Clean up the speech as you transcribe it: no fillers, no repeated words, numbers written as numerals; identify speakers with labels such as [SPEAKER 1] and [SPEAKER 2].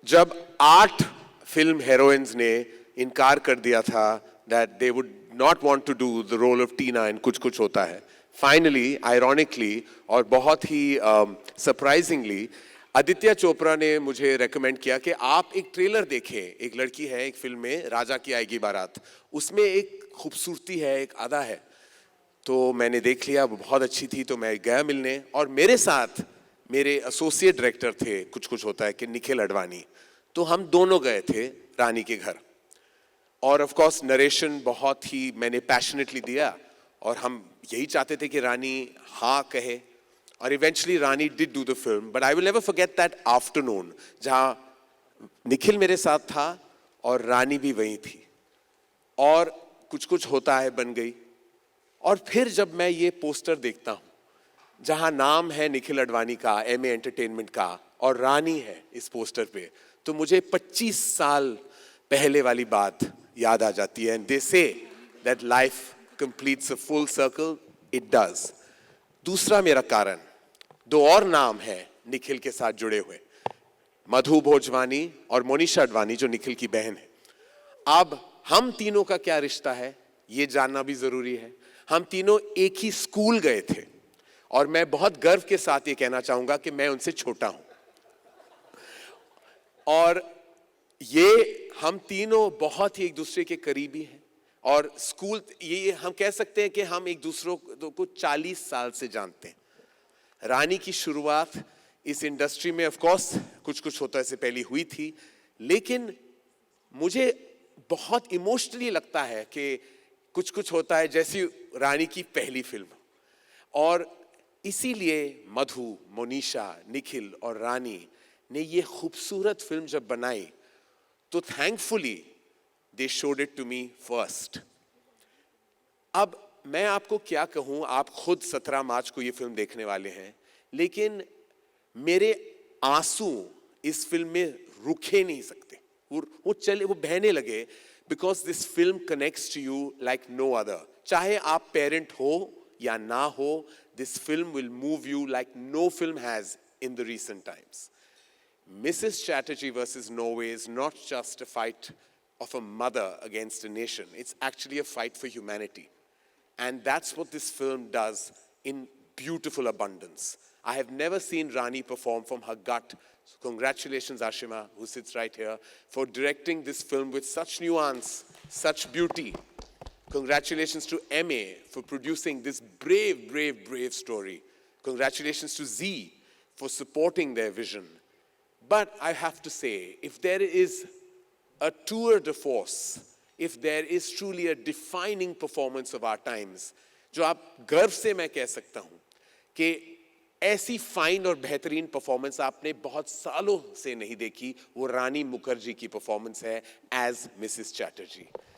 [SPEAKER 1] जब 8 film heroines ने इनकार कर दिया था that they would not want to do the role of Tina in कुछ कुछ होता है, फाइनली आयरॉनिकली और बहुत ही सरप्राइजिंगली आदित्य चोपड़ा ने मुझे रेकमेंड किया कि आप एक ट्रेलर देखें। एक लड़की है एक फिल्म में राजा की आएगी बारात, उसमें एक खूबसूरती है, एक अदा है। तो मैंने देख लिया, वो बहुत अच्छी थी, तो मैं गया मिलने और मेरे साथ मेरे एसोसिएट डायरेक्टर थे कुछ कुछ होता है कि निखिल अडवाणी। तो हम दोनों गए थे रानी के घर और ऑफ कोर्स नरेशन बहुत ही मैंने पैशनेटली दिया और हम यही चाहते थे कि रानी हाँ कहे और eventually Rani did do the film. But I will never forget that afternoon जहाँ निखिल मेरे साथ था और रानी भी वहीं थी और कुछ कुछ होता है बन गई। और फिर जब मैं ये पोस्टर देखता हूँ जहाँ नाम है निखिल अडवाणी का, एमए एंटरटेनमेंट का, और रानी है इस पोस्टर पे, तो मुझे 25 साल पहले वाली बात याद आ जाती है। And they say that life completes a full circle, it does. दूसरा मेरा कारण, दो और नाम है निखिल के साथ जुड़े हुए, मधु भोजवानी और मोनिशा अडवाणी जो निखिल की बहन है। अब हम तीनों का क्या रिश्ता है ये जानना भी जरूरी है। हम तीनों एक ही स्कूल गए थे और मैं बहुत गर्व के साथ ये कहना चाहूंगा कि मैं उनसे छोटा हूं और ये हम तीनों बहुत ही एक दूसरे के करीबी हैं। और स्कूल, ये हम कह सकते हैं कि हम एक दूसरे को 40 साल से जानते हैं। रानी की शुरुआत इस इंडस्ट्री में ऑफ कोर्स कुछ कुछ होता है से पहले हुई थी, लेकिन मुझे बहुत इमोशनली लगता है कि कुछ कुछ होता है जैसी रानी की पहली फिल्म। और इसीलिए मधु, मोनिशा, निखिल और रानी ने ये खूबसूरत फिल्म जब बनाई तो thankfully they showed it to me first. अब मैं आपको क्या कहूं, आप खुद 17 मार्च को ये फिल्म देखने वाले हैं, लेकिन मेरे आंसू इस फिल्म में रुके नहीं सकते, वो चले, वो बहने लगे, because this film connects to you like no other. चाहे आप पेरेंट हो या ना हो, this film will move you like no film has in the recent times. Mrs. Chatterjee versus Norway is not just a fight of a mother against a nation. It's actually a fight for humanity. And that's what this film does in beautiful abundance. I have never seen Rani perform from her gut. So congratulations, Ashima, who sits right here, for directing this film with such nuance, such beauty. Congratulations to MA for producing this brave, brave, brave story. Congratulations to Z for supporting their vision. But I have to say, if there is a tour de force, if there is truly a defining performance of our times, जो आप गर्व से मैं कह सकता हूं कि ऐसी फाइन और बेहतरीन परफॉर्मेंस आपने बहुत सालों से नहीं देखी, वो रानी मुखर्जी की परफॉर्मेंस है एज मिसेस चैटर्जी।